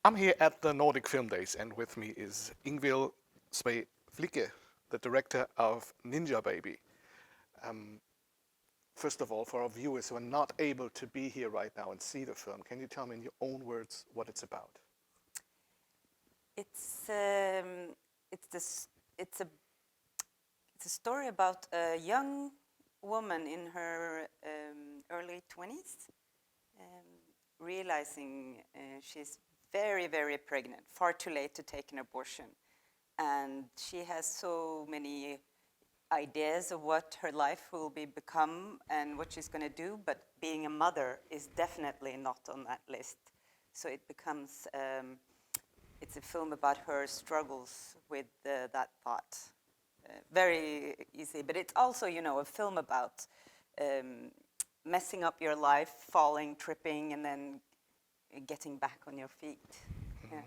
I'm here at the Nordic Film Days, and with me is Yngvild Sve Flikke, the director of NINJABABY. First of all, for our viewers who are not able to be here right now and see the film, can you tell me in your own words what it's about? It's a story about a young woman in her early 20s, realizing she's very, very pregnant, far too late to take an abortion. And she has so many ideas of what her life will become and what she's going to do, but being a mother is definitely not on that list. So it becomes, it's a film about her struggles with that thought. Very easy, but it's also, you know, a film about messing up your life, falling, tripping, and then getting back on your feet. Mm-hmm. Yeah.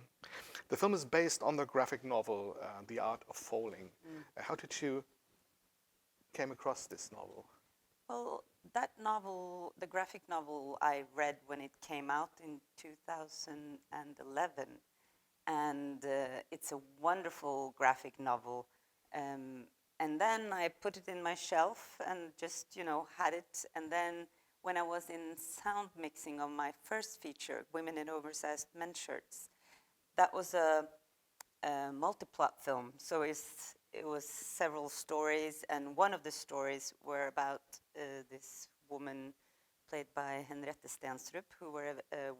The film is based on the graphic novel, The Art of Falling. How did you came across this novel? Well, that novel, the graphic novel, I read when it came out in 2011. And it's a wonderful graphic novel. And then I put it in my shelf and just, you know, had it. And then when I was in sound mixing of my first feature, Women in Oversized Men's Shirts, that was a multi-plot film. So it was several stories, and one of the stories were about this woman played by Henriette Stenstrup, who were a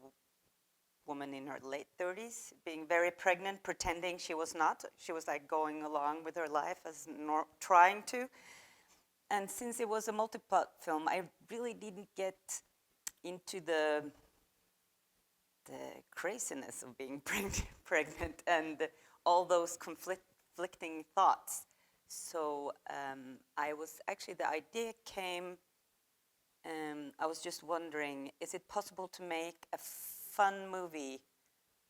woman in her late 30s, being very pregnant, pretending she was not. She was like going along with her life as trying to. And since it was a multi-plot film, I really didn't get into the craziness of being pregnant and all those conflicting thoughts. So the idea came, I was just wondering, is it possible to make a fun movie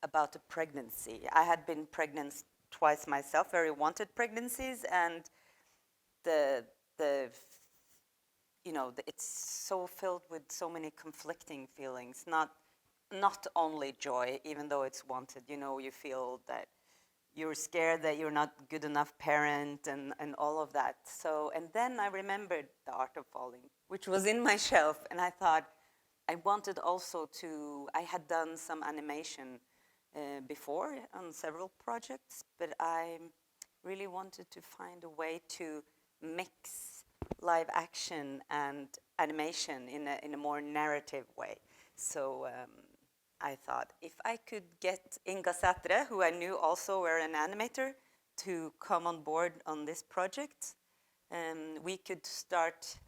about a pregnancy? I had been pregnant twice myself, very wanted pregnancies, and it's so filled with so many conflicting feelings, not only joy, even though it's wanted. You know, you feel that you're scared that you're not good enough parent and all of that. So, and then I remembered The Art of Falling, which was in my shelf, and I thought I wanted also I had done some animation before on several projects, but I really wanted to find a way to mix live action and animation in a more narrative way. So I thought if I could get Inga Sætre, who I knew also were an animator, to come on board on this project, we could start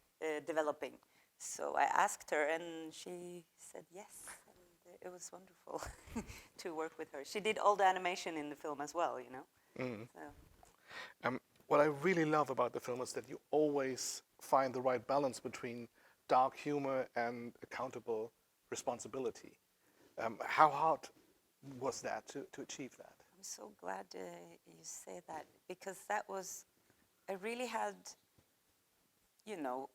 developing. So I asked her, and she said yes, and it was wonderful to work with her. She did all the animation in the film as well, you know. Mm. So. What I really love about the film is that you always find the right balance between dark humor and accountable responsibility. How hard was that to achieve that? I'm so glad you say that, because that was, I really had, you know,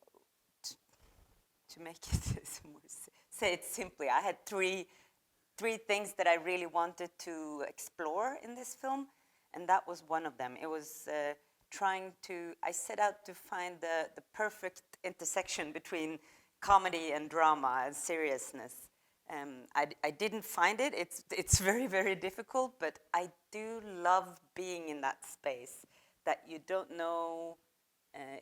to make it say it simply, I had three things that I really wanted to explore in this film, and that was one of them. It was I set out to find the perfect intersection between comedy and drama and seriousness. I didn't find it. It's very, very difficult, but I do love being in that space, that you don't know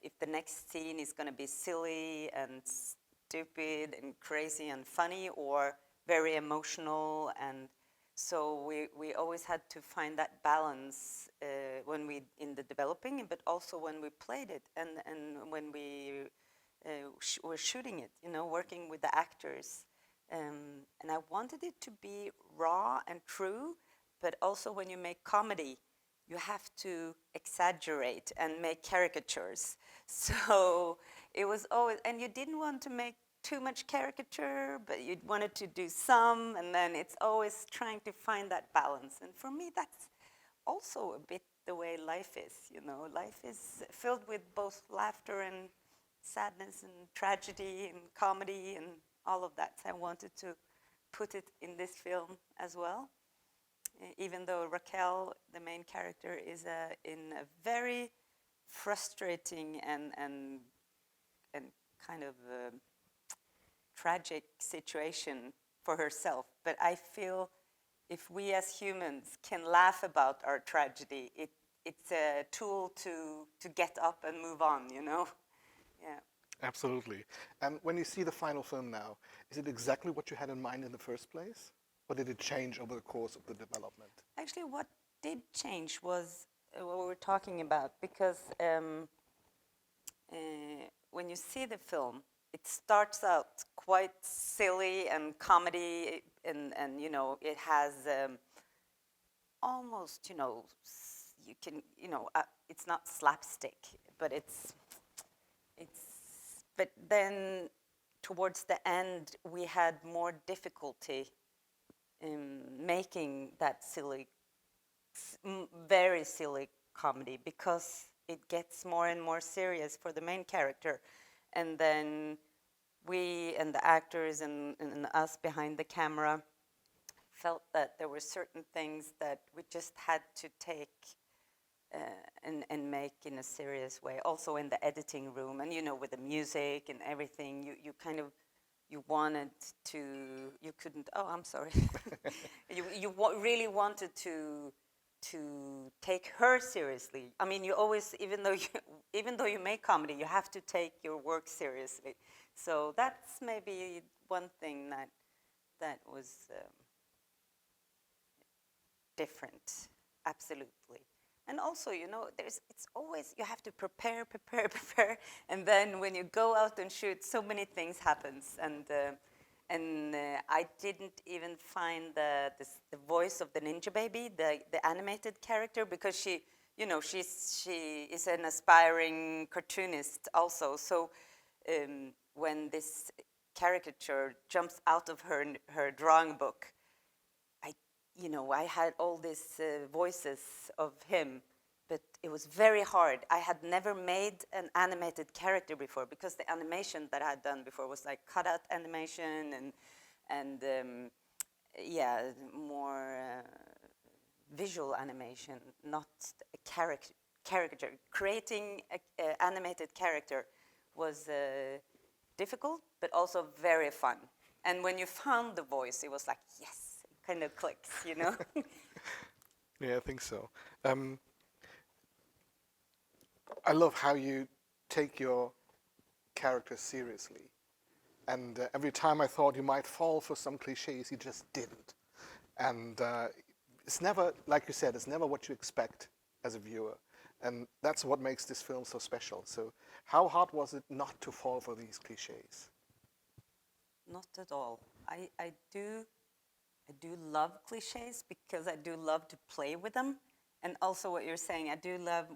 if the next scene is going to be silly and stupid and crazy and funny, or very emotional. And so we always had to find that balance when in the developing, but also when we played it and when we were shooting it, you know, working with the actors. And I wanted it to be raw and true, but also when you make comedy, you have to exaggerate and make caricatures. So it was always, and you didn't want to make too much caricature, but you wanted to do some, and then it's always trying to find that balance. And for me, that's also a bit the way life is, you know. Life is filled with both laughter and sadness and tragedy and comedy and all of that. So I wanted to put it in this film as well. even though Raquel, the main character, is in a very frustrating and kind of tragic situation for herself. But I feel if we as humans can laugh about our tragedy, it's a tool to get up and move on, you know? Yeah. Absolutely. And when you see the final film now, is it exactly what you had in mind in the first place? Or did it change over the course of the development? Actually, what did change was what we were talking about, because when you see the film, it starts out quite silly and comedy, and you know, it has almost, you know, you can, you know, it's not slapstick, but but then towards the end, we had more difficulty in making that silly, very silly comedy, because it gets more and more serious for the main character. And then we and the actors and us behind the camera felt that there were certain things that we just had to take and make in a serious way. Also in the editing room, and you know, with the music and everything, you kind of, you wanted to, you couldn't, oh, I'm sorry. you really wanted to take her seriously. I mean, you always, even though you make comedy, you have to take your work seriously. So that's maybe one thing that was different, absolutely. And also, you know, it's always, you have to prepare, and then when you go out and shoot, so many things happens, and I didn't even find the voice of the ninja baby, the animated character, because she, you know, she is an aspiring cartoonist also. So when this caricature jumps out of her drawing book, you know, I had all these voices of him, but it was very hard. I had never made an animated character before, because the animation that I had done before was like cutout animation and yeah, more visual animation, not a caricature. Creating an animated character was difficult, but also very fun. And when you found the voice, it was like, yes. Kind of clicks, you know? Yeah, I think so. I love how you take your characters seriously. And every time I thought you might fall for some cliches, you just didn't. And it's never, like you said, it's never what you expect as a viewer. And that's what makes this film so special. So how hard was it not to fall for these cliches? Not at all. I do love cliches, because I do love to play with them. And also what you're saying, I do love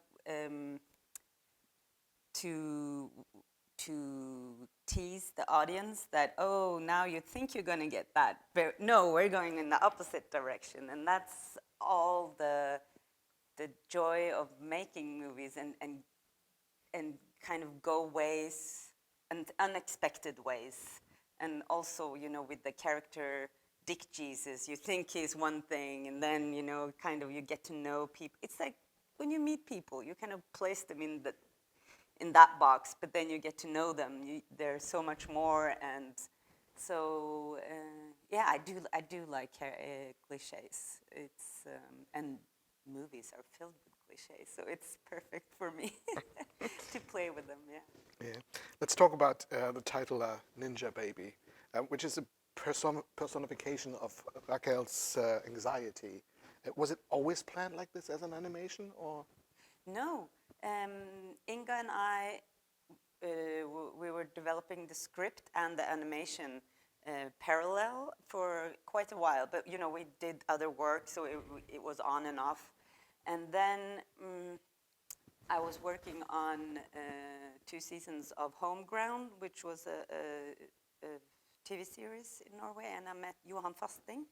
to tease the audience that, oh, now you think you're going to get that. But no, we're going in the opposite direction. And that's all the joy of making movies, and kind of go ways, and unexpected ways. And also, you know, with the character Dick Jesus, you think he's one thing, and then, you know, kind of you get to know people. It's like when you meet people, you kind of place them in that box, but then you get to know them. They're so much more, and so yeah, I do like cliches. It's and movies are filled with cliches, so it's perfect for me to play with them. Yeah. Yeah. Let's talk about the title Ninja Baby, which is a personification of Raquel's anxiety. Was it always planned like this as an animation, or? No, Inga and I, we were developing the script and the animation parallel for quite a while. But you know, we did other work, so it was on and off. And then I was working on 2 seasons of Home Ground, which was a TV series in Norway, and I met Johan Fasting.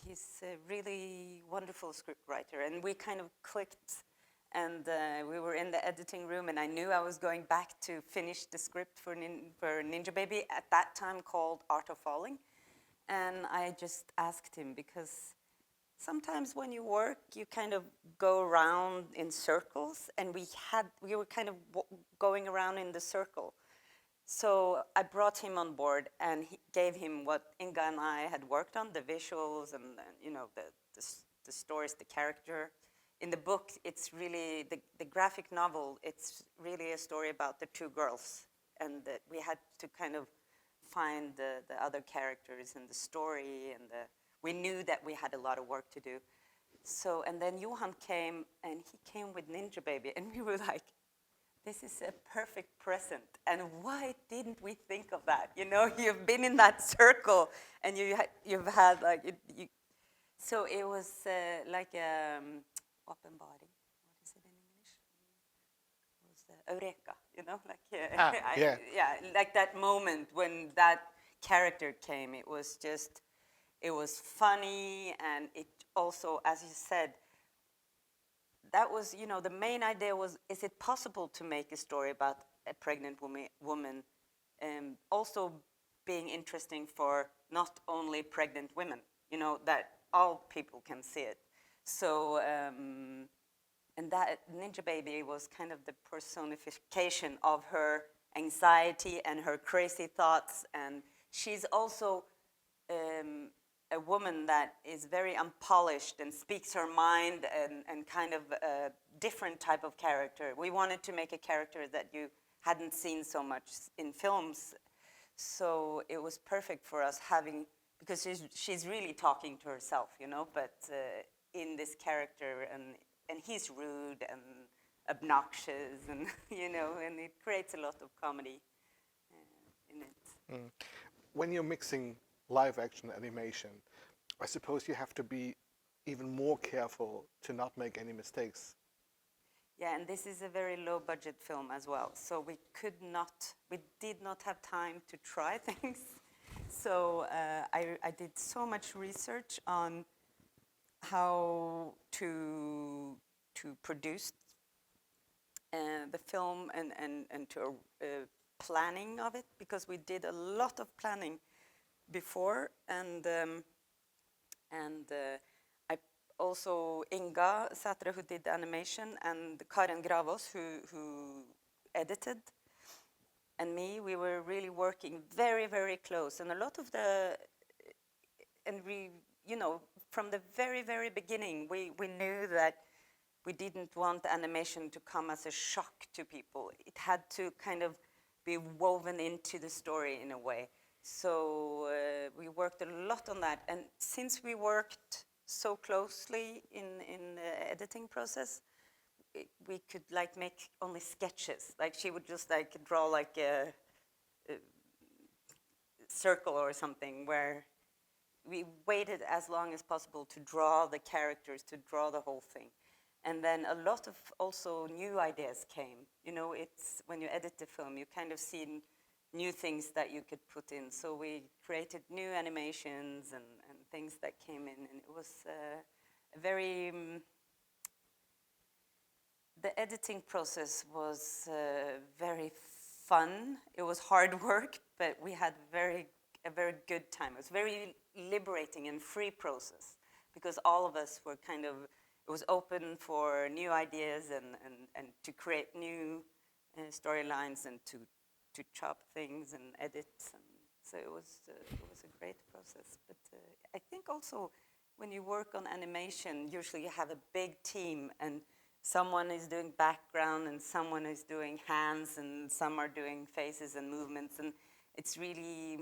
He's a really wonderful scriptwriter, and we kind of clicked, and we were in the editing room, and I knew I was going back to finish the script for Ninja Baby, at that time called Art of Falling. and I just asked him, because sometimes when you work, you kind of go around in circles, and we were kind of going around in the circle. So I brought him on board and gave him what Inga and I had worked on, the visuals and you know, the stories, the character. In the book, it's really, the graphic novel, it's really a story about the two girls. And we had to kind of find the other characters in the story, and we knew that we had a lot of work to do. So, and then Johan came, and he came with Ninja Baby, and we were like, this is a perfect present, and why didn't we think of that? You know, you've been in that circle, and you've had like, so it was like open body. What is it in English? It was eureka, you know, like yeah, like that moment when that character came. It was just, it was funny, and it also, as you said, that was, you know, the main idea was, is it possible to make a story about a pregnant woman also being interesting for not only pregnant women, you know, that all people can see it. So, and that Ninja Baby was kind of the personification of her anxiety and her crazy thoughts, and she's also a woman that is very unpolished and speaks her mind, and kind of a different type of character. We wanted to make a character that you hadn't seen so much in films. So it was perfect for us having, because she's really talking to herself, you know, but in this character, and he's rude and obnoxious, and, you know, and it creates a lot of comedy in it. Mm. When you're mixing live action animation, I suppose you have to be even more careful to not make any mistakes. Yeah, and this is a very low budget film as well, so we did not have time to try things. So I did so much research on how to produce the film, and to planning of it, because we did a lot of planning before, and I also, Inga Sætre, who did the animation, and Karen Gravås, who edited, and me, we were really working very, very close, and a lot of and we, you know, from the very, very beginning, we knew that we didn't want animation to come as a shock to people. It had to kind of be woven into the story in a way. So we worked a lot on that, and since we worked so closely in the editing process, we could like make only sketches. Like she would just like draw like a circle or something, where we waited as long as possible to draw the characters, to draw the whole thing. And then a lot of also new ideas came. You know, it's when you edit the film, you kind of see new things that you could put in. So we created new animations and things that came in, and it was a very, the editing process was very fun. It was hard work, but we had a very good time. It was very liberating and free process, because all of us were kind of, it was open for new ideas and to create new storylines, and to chop things and edit, and so it was a great process. But I think also when you work on animation, usually you have a big team, and someone is doing background, and someone is doing hands, and some are doing faces and movements, and it's really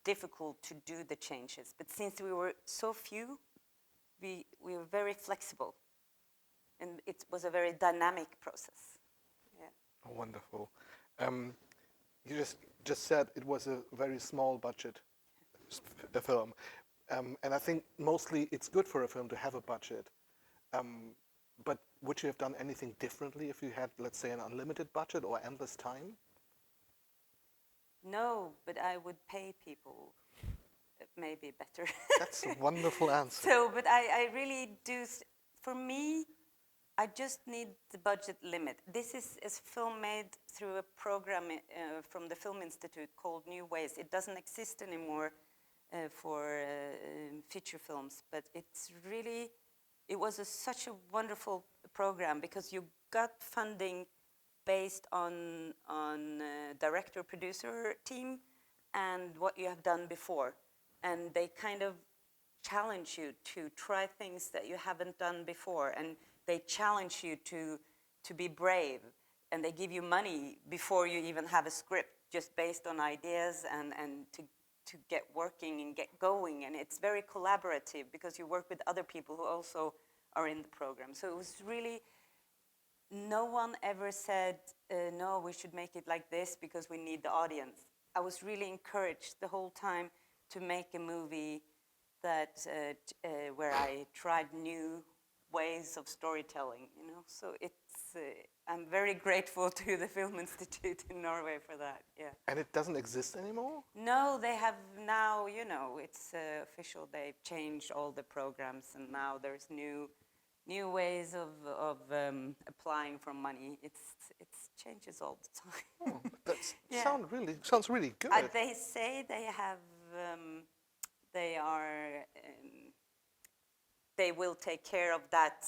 difficult to do the changes. But since we were so few, we were very flexible, and it was a very dynamic process. Yeah. Oh, wonderful. You just said it was a very small budget film, and I think mostly it's good for a film to have a budget. But would you have done anything differently if you had, let's say, an unlimited budget or endless time? No, but I would pay people maybe better. That's a wonderful answer. So, but I really do, for me, I just need the budget limit. This is a film made through a program from the Film Institute called New Ways. It doesn't exist anymore for feature films. But it was such a wonderful program because you got funding based on director-producer team and what you have done before. And they kind of challenge you to try things that you haven't done before. And they challenge you to be brave. And they give you money before you even have a script, just based on ideas and to get working and get going. And it's very collaborative because you work with other people who also are in the program. So it was really, no one ever said, no, we should make it like this because we need the audience. I was really encouraged the whole time to make a movie that where I tried new ways of storytelling, you know. So it's, I'm very grateful to the Film Institute in Norway for that, yeah. And it doesn't exist anymore? No, they have now, you know, it's official, they've changed all the programs and now there's new ways of applying for money. It changes all the time. Oh, that Yeah. sounds really good. They say they have, they will take care of that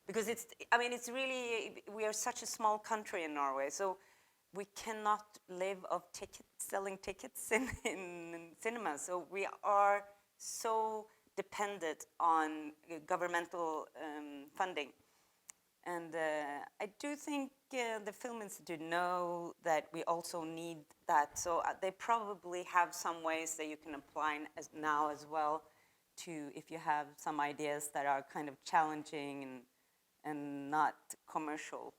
because it's really, we are such a small country in Norway, so we cannot live of selling tickets in cinemas. So we are so dependent on governmental funding. And I do think the Film Institute know that we also need that. So they probably have some ways that you can apply now as well to, if you have some ideas that are kind of challenging and not commercial.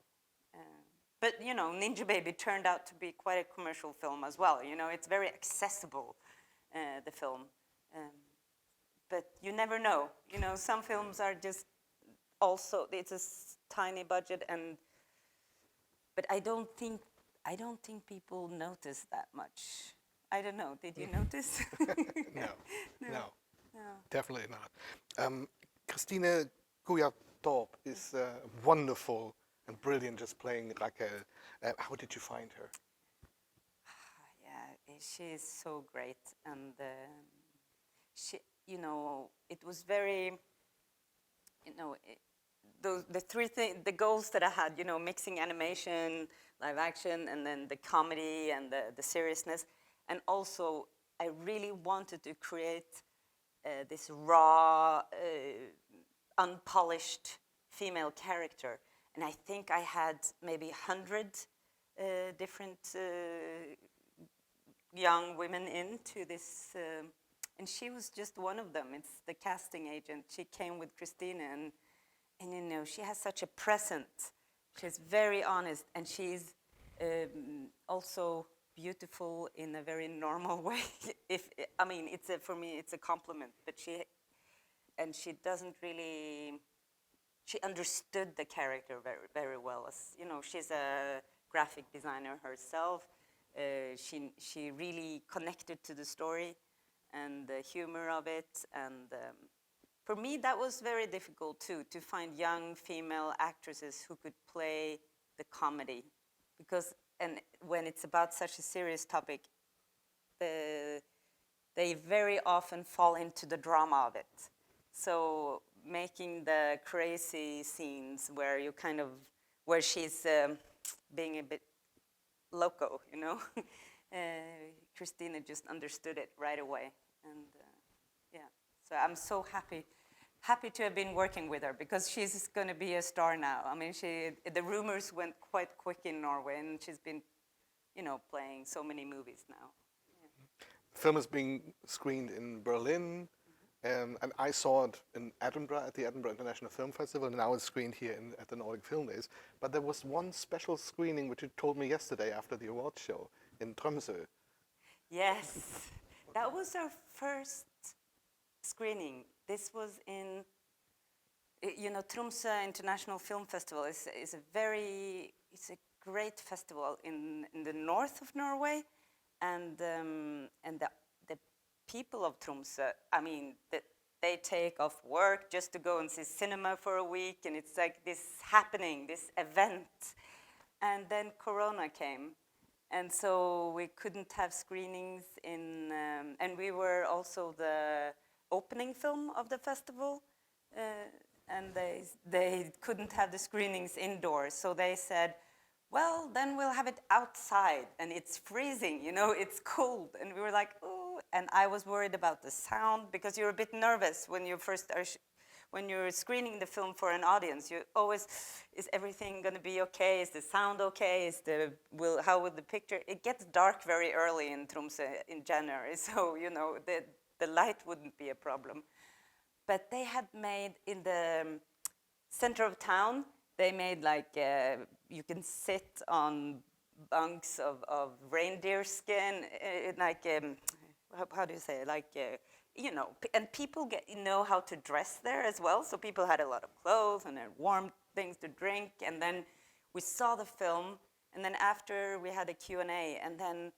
But, you know, Ninja Baby turned out to be quite a commercial film as well. You know, it's very accessible, the film. But you never know. You know, some films are just also, it's a tiny budget, but I don't think people notice that much. I don't know. Did you notice? No, definitely not. Christine Guyatorp is wonderful and brilliant, just playing like a. How did you find her? Yeah, she is so great, and she, you know, it was very, you know. The three the goals that I had, you know, mixing animation, live action, and then the comedy and the seriousness. And also, I really wanted to create this raw, unpolished female character. And I think I had maybe 100 different young women into this, and she was just one of them. It's the casting agent. She came with Christina, and you know, she has such a presence. She's very honest, and she's also beautiful in a very normal way. For me, it's a compliment. But she doesn't really. She understood the character very, very well. As you know, she's a graphic designer herself. She really connected to the story and the humor of it, and. For me, that was very difficult too, to find young female actresses who could play the comedy, because when it's about such a serious topic, they very often fall into the drama of it. So making the crazy scenes where she's being a bit loco, you know, Christina just understood it right away, and yeah. So I'm so happy to have been working with her, because she's going to be a star now. I mean, the rumors went quite quick in Norway, and she's been, you know, playing so many movies now. Yeah. The film is being screened in Berlin, and I saw it in Edinburgh at the Edinburgh International Film Festival, and now it's screened here at the Nordic Film Days. But there was one special screening which you told me yesterday after the awards show in Tromsø. Yes, that was our first screening. This was in, you know, Tromsø International Film Festival is it's a great festival in the north of Norway, and the people of Tromsø, I mean, they take off work just to go and see cinema for a week, and it's like this happening, this event, and then Corona came, And so we couldn't have screenings in, and we were also the opening film of the festival, and they couldn't have the screenings indoors, so they said, well, then we'll have it outside, and it's freezing, you know, it's cold. And we were like, oh, and I was worried about the sound, because you're a bit nervous when you first are when you're screening the film for an audience. You always, is everything going to be okay? Is the sound okay? How will the picture? It gets dark very early in Tromsø in January, so you know the light wouldn't be a problem. But they had made in the center of town. They made like you can sit on bunks of reindeer skin, like how do you say, like. You know, and people know how to dress there as well. So people had a lot of clothes and warm things to drink. And then we saw the film. And then after we had a Q&A. And then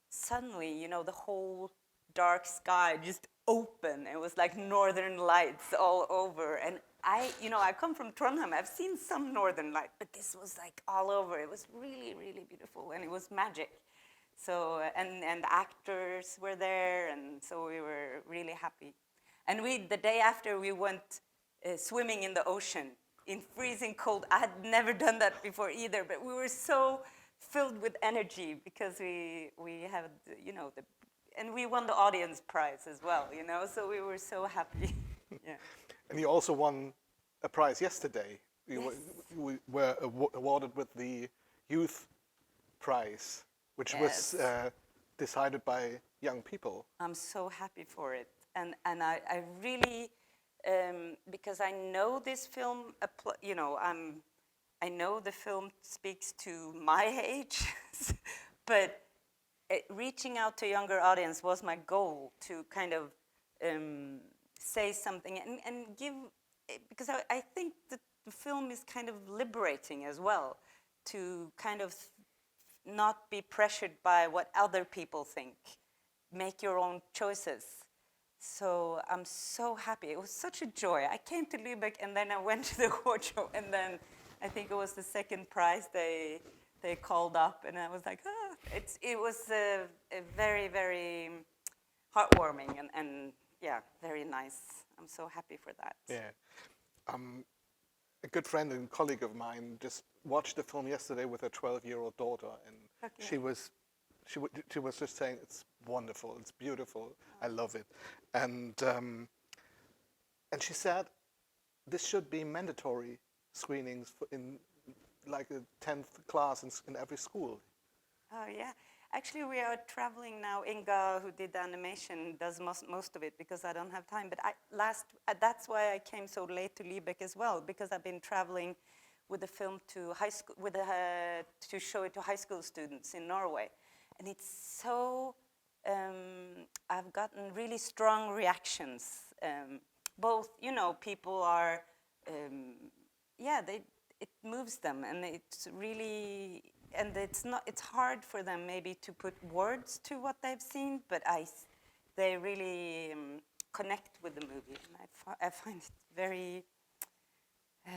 suddenly, you know, the whole dark sky just opened. It was like northern lights all over. And I come from Trondheim. I've seen some northern light, but this was like all over. It was really, really beautiful. And it was magic. So, and actors were there, and so we were really happy. And the day after, we went swimming in the ocean in freezing cold. I had never done that before either, but we were so filled with energy because we had, you know, and we won the audience prize as well, you know, so we were so happy. Yeah. And you also won a prize yesterday. Yes. We were awarded with the Youth Prize, which Yes. was decided by young people. I'm so happy for it. And I really, because I know this film, you know, I know the film speaks to my age, but reaching out to a younger audience was my goal, to kind of say something and give, because I think that the film is kind of liberating as well, to kind of not be pressured by what other people think. Make your own choices. So I'm so happy. It was such a joy. I came to Lübeck and then I went to the award show, and then I think it was the second prize they called up, and I was like, ah. It was a very, very heartwarming and yeah, very nice. I'm so happy for that. Yeah. A good friend and colleague of mine just watched the film yesterday with her 12-year-old daughter, and Okay. she was just saying, it's wonderful, it's beautiful, I love it. And she said this should be mandatory screenings in like a 10th class in every school. Oh yeah, actually we are traveling now. Inga, who did the animation, does most of it because I don't have time. But that's why I came so late to Lübeck as well, because I've been traveling with the film to high school, to show it to high school students in Norway, and it's so. I've gotten really strong reactions. Both, you know, people are, it moves them, and it's really. And it's hard for them maybe to put words to what they've seen, but they really connect with the movie. And I find it very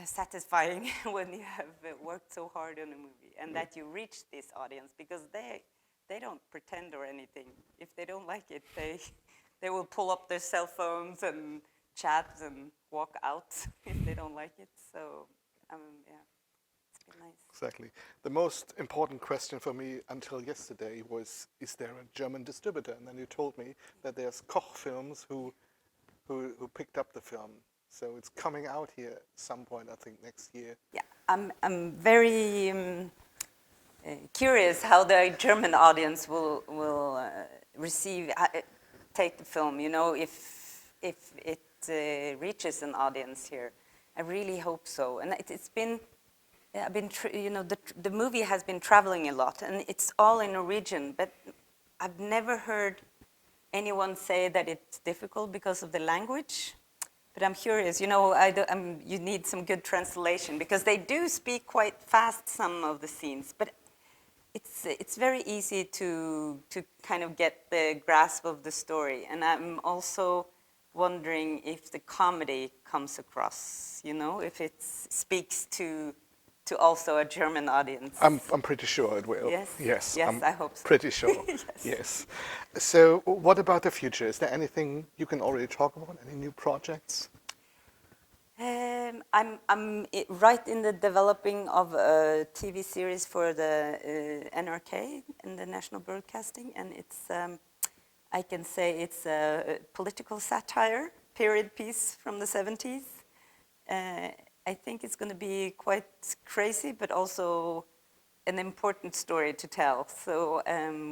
satisfying when you have worked so hard on a movie and that you reach this audience, because they don't pretend or anything. If they don't like it, they will pull up their cell phones and chat and walk out if they don't like it. So, yeah. Nice. Exactly. The most important question for me until yesterday was, is there a German distributor? And then you told me that there's Koch Films who picked up the film. So it's coming out here at some point, I think, next year. Yeah, I'm very curious how the German audience will take the film. You know, if it reaches an audience here, I really hope so. And it's been. The movie has been traveling a lot, and it's all in Norwegian, but I've never heard anyone say that it's difficult because of the language. But I'm curious, you know, you need some good translation, because they do speak quite fast, some of the scenes, but it's very easy to kind of get the grasp of the story. And I'm also wondering if the comedy comes across, you know, if it speaks to to also a German audience. I'm pretty sure it will. Yes? Yes. Yes, I'm I hope so. pretty sure. Yes. Yes. So what about the future? Is there anything you can already talk about? Any new projects? I'm right in the developing of a TV series for the NRK in the National Broadcasting, and it's I can say it's a political satire, period piece from the 70s. I think it's going to be quite crazy, but also an important story to tell. So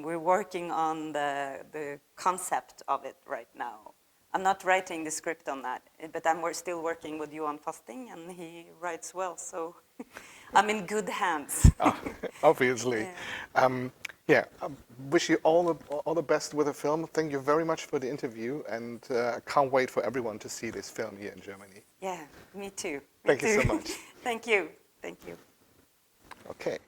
we're working on the concept of it right now. I'm not writing the script on that, but we're still working with Johan Fasting, and he writes well, so I'm in good hands. Obviously. Yeah. Wish you all the best with the film. Thank you very much for the interview, and I can't wait for everyone to see this film here in Germany. Yeah, me too. Thank you so much. Thank you. Thank you. Okay.